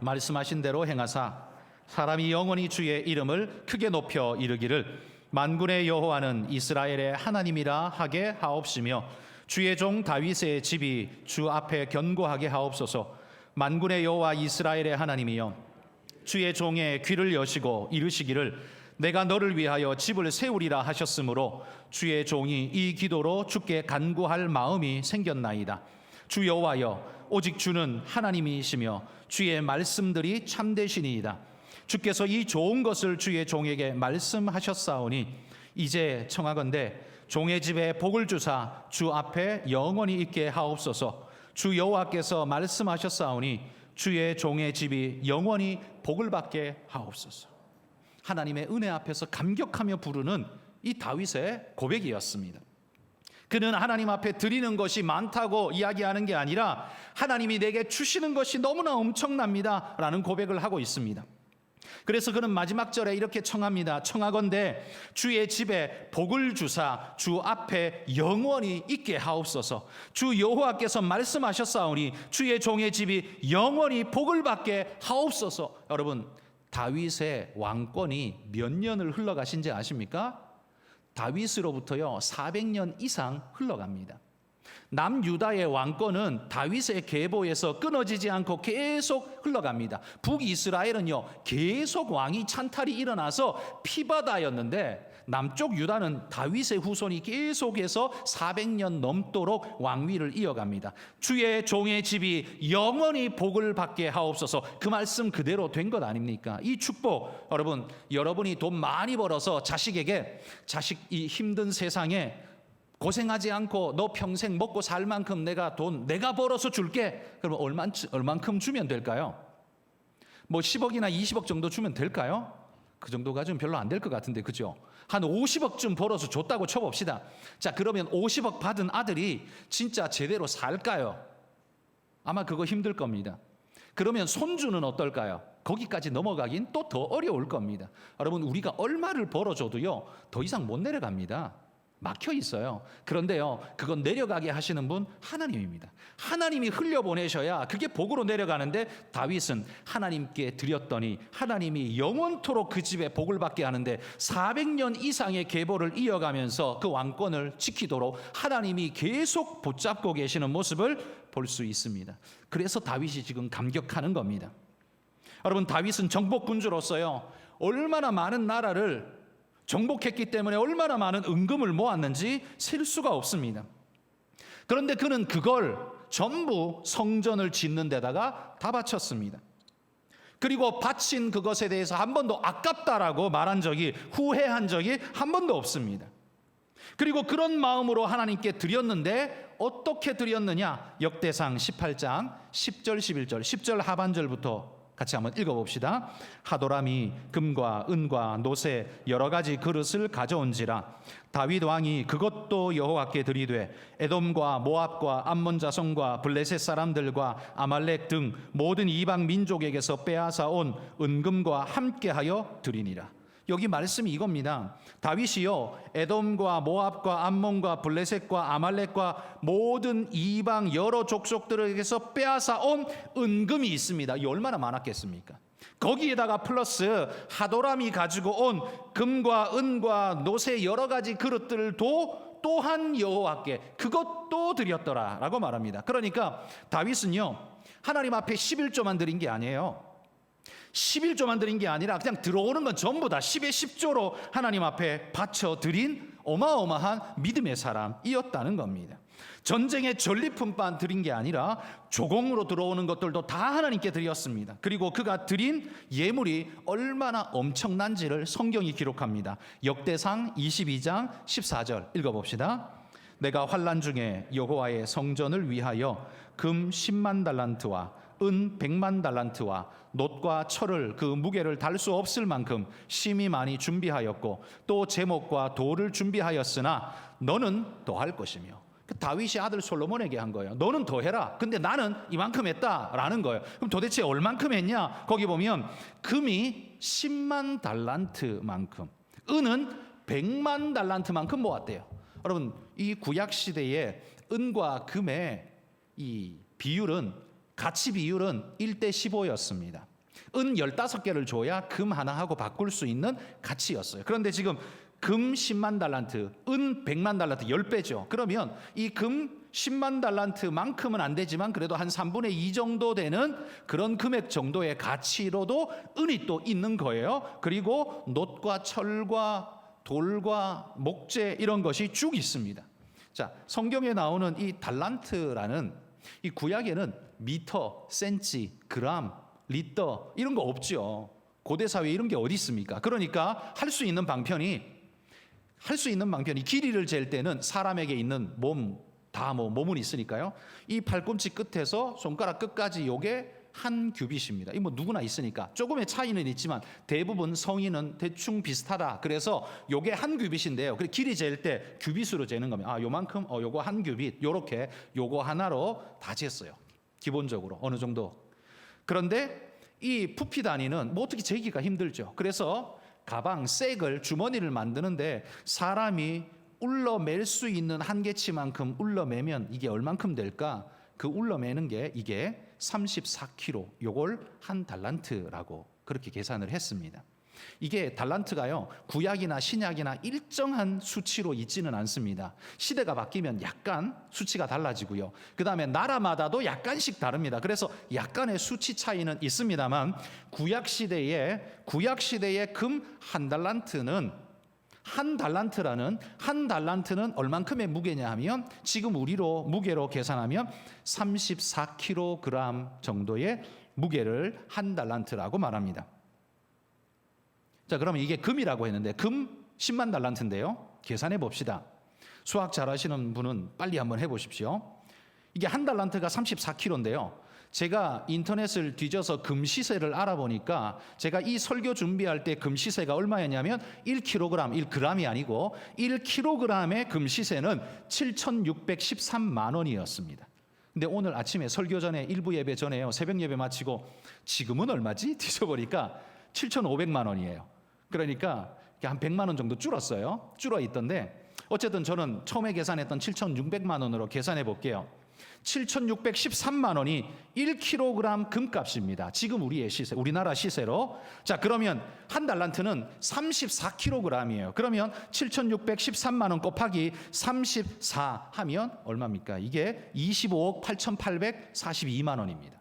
말씀하신 대로 행하사 사람이 영원히 주의 이름을 크게 높여 이르기를 만군의 여호와는 이스라엘의 하나님이라 하게 하옵시며 주의 종 다윗의 집이 주 앞에 견고하게 하옵소서. 만군의 여호와 이스라엘의 하나님이여, 주의 종의 귀를 여시고 이르시기를 내가 너를 위하여 집을 세우리라 하셨으므로 주의 종이 이 기도로 주께 간구할 마음이 생겼나이다. 주 여호와여, 오직 주는 하나님이시며 주의 말씀들이 참되시니이다. 주께서 이 좋은 것을 주의 종에게 말씀하셨사오니 이제 청하건대 종의 집에 복을 주사 주 앞에 영원히 있게 하옵소서. 주 여호와께서 말씀하셨사오니 주의 종의 집이 영원히 복을 받게 하옵소서. 하나님의 은혜 앞에서 감격하며 부르는 이 다윗의 고백이었습니다. 그는 하나님 앞에 드리는 것이 많다고 이야기하는 게 아니라 하나님이 내게 주시는 것이 너무나 엄청납니다 라는 고백을 하고 있습니다. 그래서 그는 마지막 절에 이렇게 청합니다. 청하건대 주의 집에 복을 주사 주 앞에 영원히 있게 하옵소서. 주 여호와께서 말씀하셨사오니 주의 종의 집이 영원히 복을 받게 하옵소서. 여러분, 다윗의 왕권이 몇 년을 흘러가신지 아십니까? 다윗으로부터요 400년 이상 흘러갑니다. 남유다의 왕권은 다윗의 계보에서 끊어지지 않고 계속 흘러갑니다. 북이스라엘은요 계속 왕위 찬탈이 일어나서 피바다였는데 남쪽 유다는 다윗의 후손이 계속해서 400년 넘도록 왕위를 이어갑니다. 주의 종의 집이 영원히 복을 받게 하옵소서. 그 말씀 그대로 된 것 아닙니까? 이 축복, 여러분, 여러분이 돈 많이 벌어서 자식에게 이 힘든 세상에 고생하지 않고 너 평생 먹고 살 만큼 내가 벌어서 줄게. 그러면 얼만큼 주면 될까요? 뭐 10억이나 20억 정도 주면 될까요? 그 정도 가지고는 별로 안 될 것 같은데, 그죠? 한 50억쯤 벌어서 줬다고 쳐봅시다. 자, 그러면 50억 받은 아들이 진짜 제대로 살까요? 아마 그거 힘들 겁니다. 그러면 손주는 어떨까요? 거기까지 넘어가긴 또 더 어려울 겁니다. 여러분, 우리가 얼마를 벌어줘도요 더 이상 못 내려갑니다. 막혀 있어요. 그런데요, 그건 내려가게 하시는 분 하나님입니다. 하나님이 흘려보내셔야 그게 복으로 내려가는데, 다윗은 하나님께 드렸더니 하나님이 영원토록 그 집에 복을 받게 하는데 400년 이상의 계보를 이어가면서 그 왕권을 지키도록 하나님이 계속 붙잡고 계시는 모습을 볼 수 있습니다. 그래서 다윗이 지금 감격하는 겁니다. 여러분, 다윗은 정복군주로서요 얼마나 많은 나라를 정복했기 때문에 얼마나 많은 은금을 모았는지 셀 수가 없습니다. 그런데 그는 그걸 전부 성전을 짓는 데다가 다 바쳤습니다. 그리고 바친 그것에 대해서 한 번도 아깝다라고 후회한 적이 한 번도 없습니다. 그리고 그런 마음으로 하나님께 드렸는데 어떻게 드렸느냐? 역대상 18장 10절 11절 10절 하반절부터 같이 한번 읽어봅시다. 하도람이 금과 은과 노새 여러 가지 그릇을 가져온지라. 다윗 왕이 그것도 여호와께 드리되 에돔과 모압과 암몬 자손과 블레셋 사람들과 아말렉 등 모든 이방 민족에게서 빼앗아 온 은금과 함께하여 드리니라. 여기 말씀이 이겁니다. 다윗이요 에돔과 모압과 암몬과 블레셋과 아말렉과 모든 이방 여러 족속들에게서 빼앗아 온 은금이 있습니다. 이 얼마나 많았겠습니까? 거기에다가 플러스 하도람이 가지고 온 금과 은과 노새 여러 가지 그릇들도 또한 여호와께 그것도 드렸더라라고 말합니다. 그러니까 다윗은요 하나님 앞에 11조만 드린 게 아니에요. 11조만 드린 게 아니라 그냥 들어오는 건 전부 다 10의 10조로 하나님 앞에 바쳐 드린 어마어마한 믿음의 사람이었다는 겁니다. 전쟁의 전리품만 드린 게 아니라 조공으로 들어오는 것들도 다 하나님께 드렸습니다. 그리고 그가 드린 예물이 얼마나 엄청난지를 성경이 기록합니다. 역대상 22장 14절 읽어봅시다. 내가 환난 중에 여호와의 성전을 위하여 금 10만 달란트와 은 100만 달란트와 놋과 철을 그 무게를 달 수 없을 만큼 심히 많이 준비하였고 또 제목과 돌을 준비하였으나 너는 더할 것이며. 다윗이 아들 솔로몬에게 한 거예요. 너는 더 해라. 근데 나는 이만큼 했다라는 거예요. 그럼 도대체 얼만큼 했냐? 거기 보면 금이 10만 달란트만큼, 은은 100만 달란트만큼 모았대요. 여러분, 이 구약 시대에 은과 금의 이 가치 비율은 1:15였습니다. 은 15개를 줘야 금 하나하고 바꿀 수 있는 가치였어요. 그런데 지금 금 10만 달란트, 은 100만 달란트 10배죠. 그러면 이 금 10만 달란트만큼은 안 되지만 그래도 한 3분의 2 정도 되는 그런 금액 정도의 가치로도 은이 또 있는 거예요. 그리고 놋과 철과 돌과 목재 이런 것이 쭉 있습니다. 자, 성경에 나오는 이 달란트라는 이 구약에는 미터, 센치, 그람, 리터 이런 거 없죠. 고대 사회에 이런 게 어디 있습니까? 그러니까 할 수 있는 방편이 길이를 잴 때는 사람에게 있는 몸 다 몸은 있으니까요. 이 팔꿈치 끝에서 손가락 끝까지 요게 한 규빗입니다. 이 누구나 있으니까 조금의 차이는 있지만 대부분 성인은 대충 비슷하다. 그래서 요게 한 규빗인데요. 그래 길이 잴 때 규빗으로 재는 겁니다. 요만큼, 요거 한 규빗, 요렇게 요거 하나로 다 쟀어요. 기본적으로 어느 정도. 그런데 이 부피 단위는 어떻게 재기가 힘들죠. 그래서 가방, 색을, 주머니를 만드는데 사람이 울러맬 수 있는 한계치만큼 울러매면 이게 얼만큼 될까? 그 울러매는 게 이게 34kg, 요걸 한 달란트라고 그렇게 계산을 했습니다. 이게 달란트가요, 구약이나 신약이나 일정한 수치로 있지는 않습니다. 시대가 바뀌면 약간 수치가 달라지고요. 그 다음에 나라마다도 약간씩 다릅니다. 그래서 약간의 수치 차이는 있습니다만 구약 시대의 금 한 달란트는 얼만큼의 무게냐 하면 지금 우리로 무게로 계산하면 34kg 정도의 무게를 한 달란트라고 말합니다. 자, 그러면 이게 금이라고 했는데 금 10만 달란트인데요. 계산해 봅시다. 수학 잘하시는 분은 빨리 한번 해보십시오. 이게 한 달란트가 34kg인데요. 제가 인터넷을 뒤져서 금 시세를 알아보니까 제가 이 설교 준비할 때 금 시세가 얼마였냐면 1kg, 1g이 아니고 1kg의 금 시세는 7,613만 원이었습니다. 근데 오늘 아침에 설교 전에 일부 예배 전에요. 새벽 예배 마치고 지금은 얼마지? 뒤져보니까 7,500만 원이에요. 그러니까 한 100만 원 정도 줄었어요. 줄어 있던데 어쨌든 저는 처음에 계산했던 7,600만 원으로 계산해 볼게요. 7,613만 원이 1kg 금값입니다. 지금 우리의 시세, 우리나라 시세로. 자, 그러면 한 달란트는 34kg이에요. 그러면 7,613만 원 곱하기 34 하면 얼마입니까? 이게 25억 8,842만 원입니다.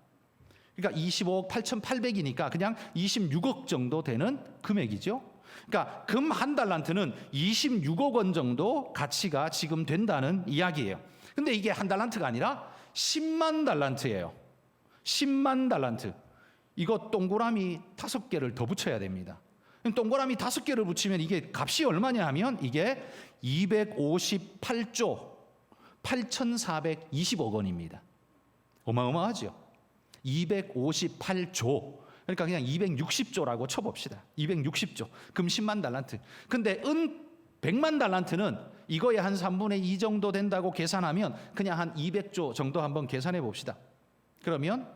그러니까 25억 8,800이니까 그냥 26억 정도 되는 금액이죠. 그러니까 금 한 달란트는 26억 원 정도 가치가 지금 된다는 이야기예요. 근데 이게 한 달란트가 아니라 10만 달란트예요. 10만 달란트. 이거 동그라미 5개를 더 붙여야 됩니다. 동그라미 5개를 붙이면 이게 값이 얼마냐 하면 이게 258조 8,420억 원입니다. 어마어마하죠. 258조. 그러니까 그냥 260조라고 쳐봅시다. 260조. 금 10만 달란트. 근데 은 100만 달란트는 이거의 한 3분의 2 정도 된다고 계산하면 그냥 한 200조 정도 한번 계산해 봅시다. 그러면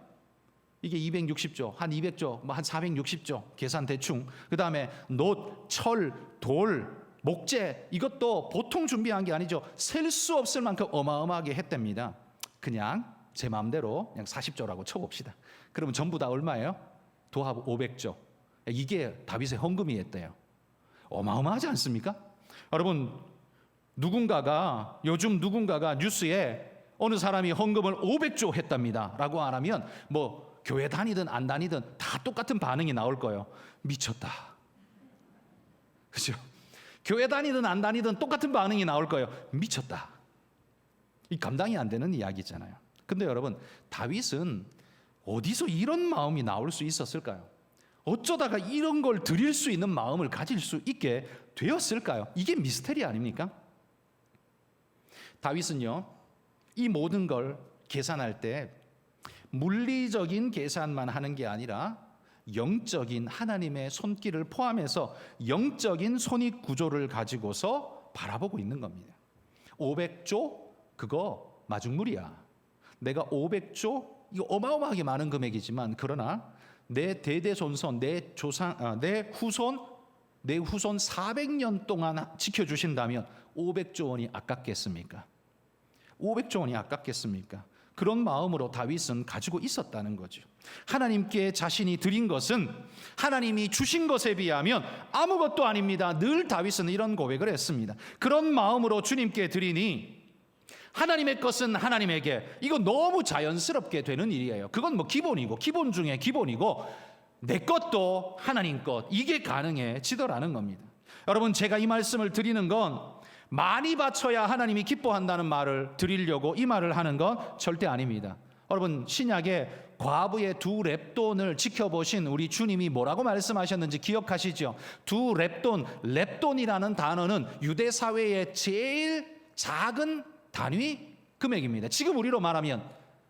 이게 260조, 한 200조, 한 460조 계산 대충. 그 다음에 놋, 철, 돌, 목재 이것도 보통 준비한 게 아니죠. 셀 수 없을 만큼 어마어마하게 했답니다. 그냥 제 마음대로 그냥 40조라고 쳐봅시다. 그러면 전부 다 얼마예요? 도합 500조. 이게 다윗의 헌금이었대요. 어마어마하지 않습니까? 여러분, 요즘 누군가가 뉴스에 어느 사람이 헌금을 500조 했답니다 라고 안 하면 뭐 교회 다니든 안 다니든 다 똑같은 반응이 나올 거예요. 미쳤다. 그죠? 교회 다니든 안 다니든 똑같은 반응이 나올 거예요. 미쳤다. 이 감당이 안 되는 이야기잖아요. 근데 여러분, 다윗은 어디서 이런 마음이 나올 수 있었을까요? 어쩌다가 이런 걸 드릴 수 있는 마음을 가질 수 있게 되었을까요? 이게 미스테리 아닙니까? 다윗은요, 이 모든 걸 계산할 때 물리적인 계산만 하는 게 아니라 영적인 하나님의 손길을 포함해서 영적인 손익 구조를 가지고서 바라보고 있는 겁니다. 500조? 그거 마중물이야. 내가 500조? 이거 어마어마하게 많은 금액이지만 그러나 내 대대손손, 내 후손 400년 동안 지켜주신다면 500조 원이 아깝겠습니까? 500조 원이 아깝겠습니까? 그런 마음으로 다윗은 가지고 있었다는 거죠. 하나님께 자신이 드린 것은 하나님이 주신 것에 비하면 아무것도 아닙니다. 늘 다윗은 이런 고백을 했습니다. 그런 마음으로 주님께 드리니 하나님의 것은 하나님에게, 이거 너무 자연스럽게 되는 일이에요. 그건 뭐 기본이고 기본 중에 기본이고 내 것도 하나님 것, 이게 가능해지더라는 겁니다. 여러분, 제가 이 말씀을 드리는 건 많이 바쳐야 하나님이 기뻐한다는 말을 드리려고 이 말을 하는 건 절대 아닙니다. 여러분, 신약에 과부의 2 렙돈을 지켜보신 우리 주님이 뭐라고 말씀하셨는지 기억하시죠? 2 렙돈, 렙돈이라는 단어는 유대 사회의 제일 작은 단위, 금액입니다. 지금 우리로 말하면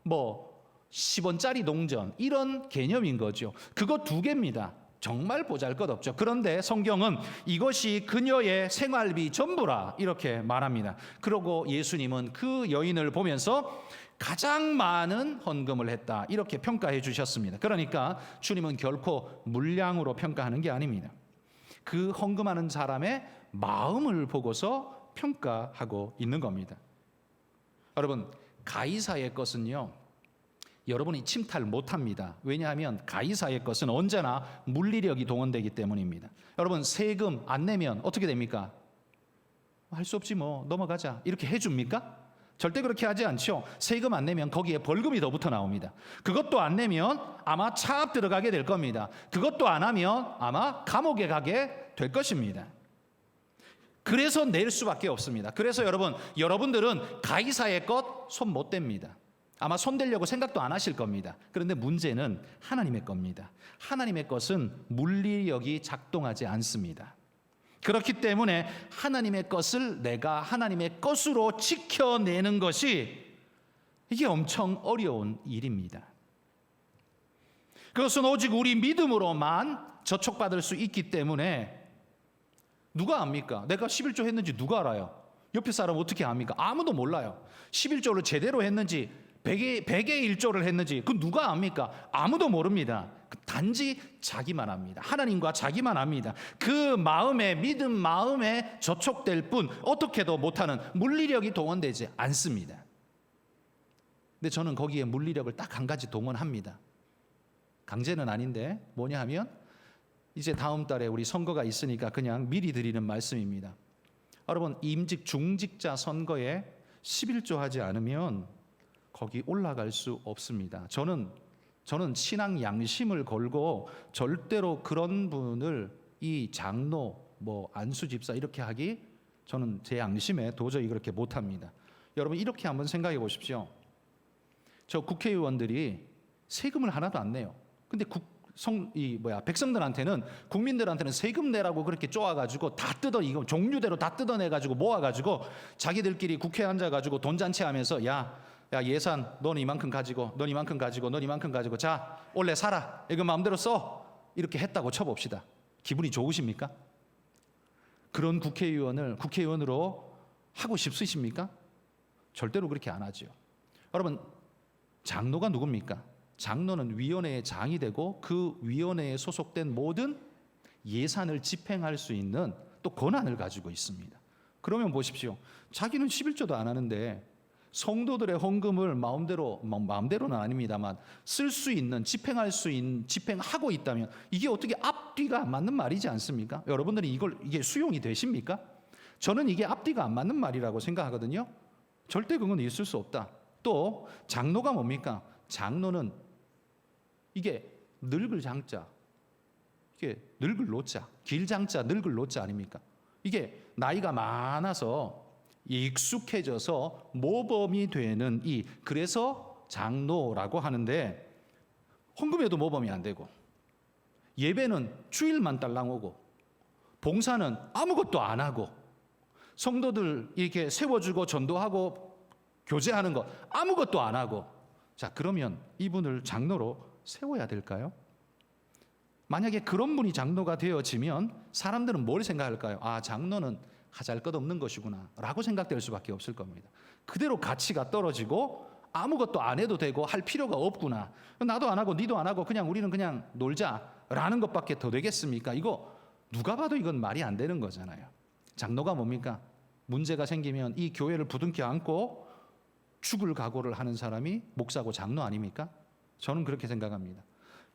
뭐 10원짜리 동전 이런 개념인 거죠. 그거 2개입니다. 정말 보잘것없죠. 그런데 성경은 이것이 그녀의 생활비 전부라 이렇게 말합니다. 그러고 예수님은 그 여인을 보면서 가장 많은 헌금을 했다 이렇게 평가해 주셨습니다. 그러니까 주님은 결코 물량으로 평가하는 게 아닙니다. 그 헌금하는 사람의 마음을 보고서 평가하고 있는 겁니다. 여러분, 가이사의 것은요, 여러분이 침탈 못합니다. 왜냐하면 가이사의 것은 언제나 물리력이 동원되기 때문입니다. 여러분, 세금 안 내면 어떻게 됩니까? 할 수 없지 뭐 넘어가자 이렇게 해줍니까? 절대 그렇게 하지 않죠. 세금 안 내면 거기에 벌금이 더 붙어 나옵니다. 그것도 안 내면 아마 차압 들어가게 될 겁니다. 그것도 안 하면 아마 감옥에 가게 될 것입니다. 그래서 낼 수밖에 없습니다. 그래서 여러분들은 가이사의 것 손 못 댑니다. 아마 손대려고 생각도 안 하실 겁니다. 그런데 문제는 하나님의 겁니다. 하나님의 것은 물리력이 작동하지 않습니다. 그렇기 때문에 하나님의 것을 내가 하나님의 것으로 지켜내는 것이 이게 엄청 어려운 일입니다. 그것은 오직 우리 믿음으로만 저촉받을 수 있기 때문에 누가 압니까? 내가 11조 했는지 누가 알아요? 옆에 사람 어떻게 압니까? 아무도 몰라요. 11조를 제대로 했는지 100의 1조를 했는지 그 누가 압니까? 아무도 모릅니다. 단지 자기만 압니다. 하나님과 자기만 압니다. 그 마음에 믿음 마음에 저촉될 뿐 어떻게도 못하는 물리력이 동원되지 않습니다. 근데 저는 거기에 물리력을 딱 한 가지 동원합니다. 강제는 아닌데 뭐냐 하면 이제 다음 달에 우리 선거가 있으니까 그냥 미리 드리는 말씀입니다. 여러분, 임직 중직자 선거에 11조 하지 않으면 거기 올라갈 수 없습니다. 저는 신앙 양심을 걸고 절대로 그런 분을 이 장로, 뭐 안수 집사 이렇게 하기 저는 제 양심에 도저히 그렇게 못합니다. 여러분, 이렇게 한번 생각해 보십시오. 저 국회의원들이 세금을 하나도 안 내요. 근데 백성들한테는 국민들한테는 세금 내라고 그렇게 쪼아가지고 다 이거 종류대로 다 뜯어내가지고 모아가지고 자기들끼리 국회에 앉아가지고 돈잔치하면서 야 예산 넌 이만큼 가지고 넌 이만큼 가지고 넌 이만큼 가지고 자 올해 살아 이거 마음대로 써 이렇게 했다고 쳐봅시다. 기분이 좋으십니까? 그런 국회의원을 국회의원으로 하고 싶으십니까? 절대로 그렇게 안 하죠. 여러분, 장로가 누굽니까? 장로는 위원회의 장이 되고 그 위원회에 소속된 모든 예산을 집행할 수 있는 또 권한을 가지고 있습니다. 그러면 보십시오. 자기는 11조도 안 하는데 성도들의 헌금을 마음대로는 아닙니다만 쓸 수 있는 집행하고 있다면 이게 어떻게 앞뒤가 안 맞는 말이지 않습니까? 여러분들이 이게 수용이 되십니까? 저는 이게 앞뒤가 안 맞는 말이라고 생각하거든요. 절대 그건 있을 수 없다. 또 장로가 뭡니까? 장로는 이게 늙을 장자, 이게 늙을 노자, 길장자, 늙을 노자 아닙니까? 이게 나이가 많아서 익숙해져서 모범이 되는 그래서 장로라고 하는데 헌금에도 모범이 안 되고 예배는 주일만 딸랑 오고 봉사는 아무것도 안 하고 성도들 이렇게 세워주고 전도하고 교제하는 거 아무것도 안 하고 자 그러면 이분을 장로로 세워야 될까요? 만약에 그런 분이 장로가 되어지면 사람들은 뭘 생각할까요? 아, 장로는 하잘것없는 것이구나 라고 생각될 수밖에 없을 겁니다. 그대로 가치가 떨어지고 아무것도 안 해도 되고 할 필요가 없구나. 나도 안 하고 니도 안 하고 그냥 우리는 그냥 놀자라는 것밖에 더 되겠습니까? 이거 누가 봐도 이건 말이 안 되는 거잖아요. 장로가 뭡니까? 문제가 생기면 이 교회를 부둥켜 안고 죽을 각오를 하는 사람이 목사고 장로 아닙니까? 저는 그렇게 생각합니다.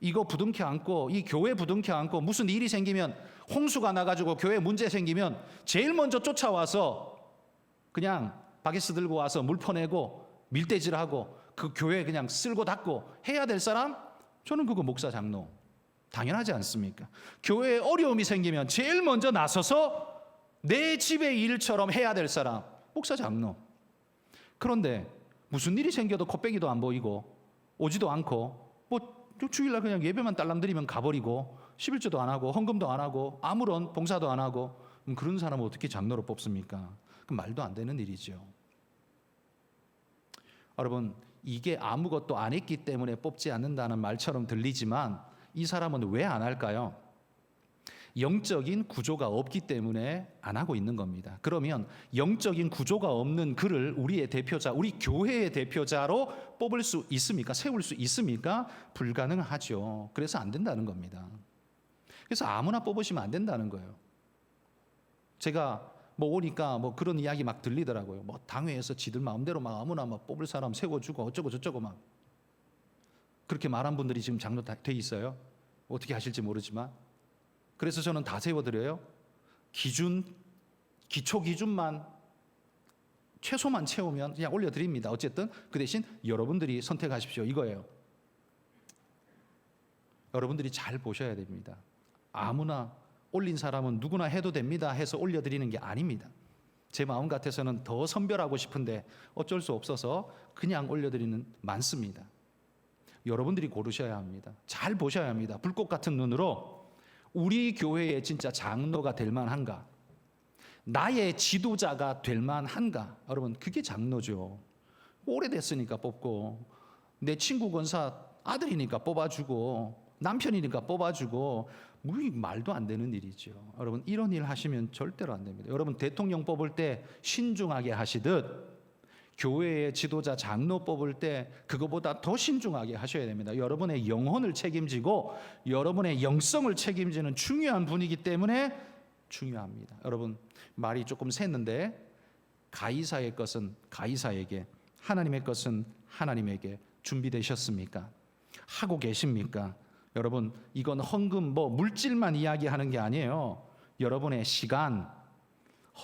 이거 부둥켜 안고 이 교회 부둥켜 안고 무슨 일이 생기면 홍수가 나가지고 교회 문제 생기면 제일 먼저 쫓아와서 그냥 바게스 들고 와서 물 퍼내고 밀대질하고 그 교회 그냥 쓸고 닦고 해야 될 사람? 저는 그거 목사 장로 당연하지 않습니까? 교회에 어려움이 생기면 제일 먼저 나서서 내 집의 일처럼 해야 될 사람 목사 장로. 그런데 무슨 일이 생겨도 코빼기도 안 보이고 오지도 않고 뭐 주일날 그냥 예배만 딸랑드리면 가버리고 11조도 안 하고 헌금도 안 하고 아무런 봉사도 안 하고 그런 사람을 어떻게 장로로 뽑습니까? 그 말도 안 되는 일이죠. 여러분, 이게 아무것도 안 했기 때문에 뽑지 않는다는 말처럼 들리지만 이 사람은 왜 안 할까요? 영적인 구조가 없기 때문에 안 하고 있는 겁니다. 그러면 영적인 구조가 없는 그를 우리의 대표자, 우리 교회의 대표자로 뽑을 수 있습니까? 세울 수 있습니까? 불가능하죠. 그래서 안 된다는 겁니다. 그래서 아무나 뽑으시면 안 된다는 거예요. 제가 오니까 그런 이야기 막 들리더라고요. 당회에서 지들 마음대로 막 아무나 막 뽑을 사람 세워주고 어쩌고 저쩌고 막 그렇게 말한 분들이 지금 장로 돼 있어요. 어떻게 하실지 모르지만. 그래서 저는 다 세워드려요. 기초 기준만 최소만 채우면 그냥 올려드립니다. 어쨌든 그 대신 여러분들이 선택하십시오. 이거예요. 여러분들이 잘 보셔야 됩니다. 아무나 올린 사람은 누구나 해도 됩니다 해서 올려드리는 게 아닙니다. 제 마음 같아서는 더 선별하고 싶은데 어쩔 수 없어서 그냥 올려드리는 많습니다. 여러분들이 고르셔야 합니다. 잘 보셔야 합니다. 불꽃 같은 눈으로 우리 교회의 진짜 장로가 될 만한가? 나의 지도자가 될 만한가? 여러분, 그게 장로죠. 오래됐으니까 뽑고, 내 친구 권사 아들이니까 뽑아주고, 남편이니까 뽑아주고, 말도 안 되는 일이죠. 여러분, 이런 일 하시면 절대로 안 됩니다. 여러분, 대통령 뽑을 때 신중하게 하시듯 교회의 지도자 장로 뽑을 때 그거보다 더 신중하게 하셔야 됩니다. 여러분의 영혼을 책임지고 여러분의 영성을 책임지는 중요한 분이기 때문에 중요합니다. 여러분, 말이 조금 샜는데 가이사의 것은 가이사에게, 하나님의 것은 하나님에게 준비되셨습니까? 하고 계십니까? 여러분, 이건 헌금 물질만 이야기하는 게 아니에요. 여러분의 시간,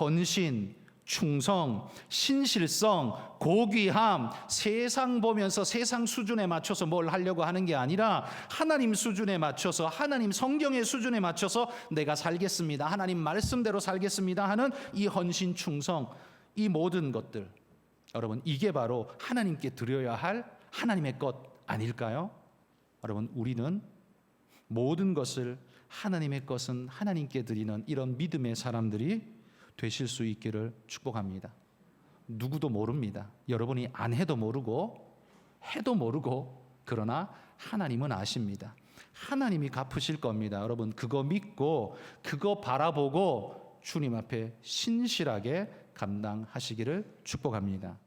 헌신, 충성, 신실성, 고귀함, 세상 보면서 세상 수준에 맞춰서 뭘 하려고 하는 게 아니라 하나님 수준에 맞춰서, 하나님 성경의 수준에 맞춰서 내가 살겠습니다, 하나님 말씀대로 살겠습니다 하는 이 헌신, 충성, 이 모든 것들, 여러분, 이게 바로 하나님께 드려야 할 하나님의 것 아닐까요? 여러분, 우리는 모든 것을, 하나님의 것은 하나님께 드리는 이런 믿음의 사람들이 되실 수 있기를 축복합니다. 누구도 모릅니다. 여러분이 안 해도 모르고 해도 모르고, 그러나 하나님은 아십니다. 하나님이 갚으실 겁니다. 여러분, 그거 믿고 그거 바라보고 주님 앞에 신실하게 감당하시기를 축복합니다.